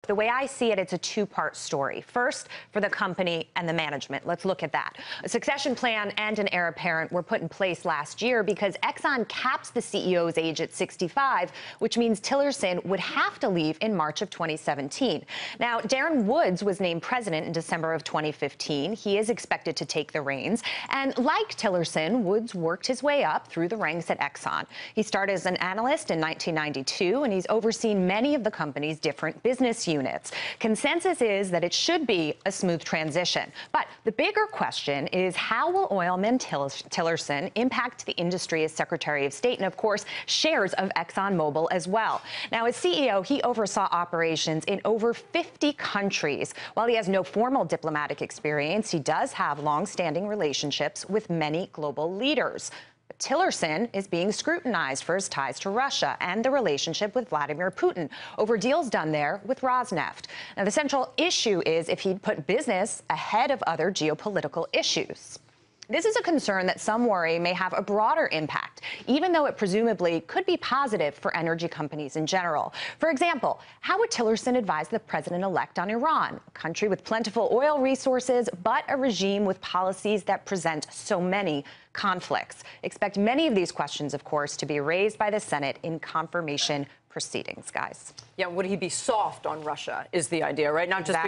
The way I see it, it's a two-part story. First, for the company and the management. Let's look at that. A succession plan and an heir apparent were put in place last year because Exxon caps the CEO's age at 65, which means Tillerson would have to leave in March of 2017. Now, Darren Woods was named president in December of 2015. He is expected to take the reins. And like Tillerson, Woods worked his way up through the ranks at Exxon. He started as an analyst in 1992, and he's overseen many of the company's different business units. Consensus is that it should be a smooth transition. But the bigger question is, how will oilman Tillerson impact the industry as Secretary of State and, of course, shares of ExxonMobil as well? Now, as CEO, he oversaw operations in over 50 countries. While he has no formal diplomatic experience, he does have long-standing relationships with many global leaders. But Tillerson is being scrutinized for his ties to Russia and the relationship with Vladimir Putin over deals done there with Rosneft. Now, the central issue is if he'd put business ahead of other geopolitical issues. This is a concern that some worry may have a broader impact, even though it presumably could be positive for energy companies in general. For example, how would Tillerson advise the president-elect on Iran, a country with plentiful oil resources, but a regime with policies that present so many conflicts? Expect many of these questions, of course, to be raised by the Senate in confirmation proceedings, guys. Yeah, would he be soft on Russia is the idea, right? Not just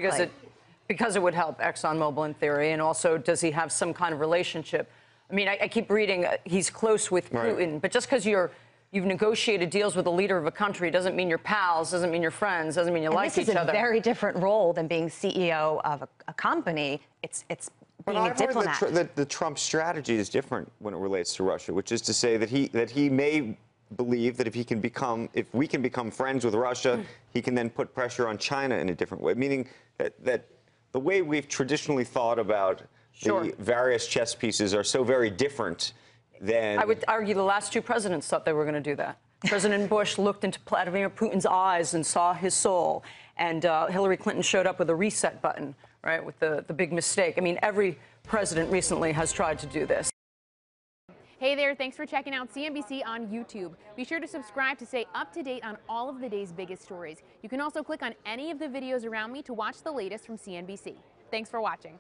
because it would help ExxonMobil in theory, and also does he have some kind of relationship? I mean, I keep reading he's close with Putin, right. But just because you've negotiated deals with a leader of a country doesn't mean you're pals, doesn't mean you're friends, doesn't mean you like each other. This is a very different role than being CEO of a company. It's being a diplomat. The Trump strategy is different when it relates to Russia, which is to say that he may believe that if we can become friends with Russia, he can then put pressure on China in a different way, meaning that the way we've traditionally thought about the various chess pieces are so very different than... I would argue the last two presidents thought they were going to do that. President Bush looked into Vladimir Putin's eyes and saw his soul, and Hillary Clinton showed up with a reset button, right, with the big mistake. I mean, every president recently has tried to do this. Hey there, thanks for checking out CNBC on YouTube. Be sure to subscribe to stay up to date on all of the day's biggest stories. You can also click on any of the videos around me to watch the latest from CNBC. Thanks for watching.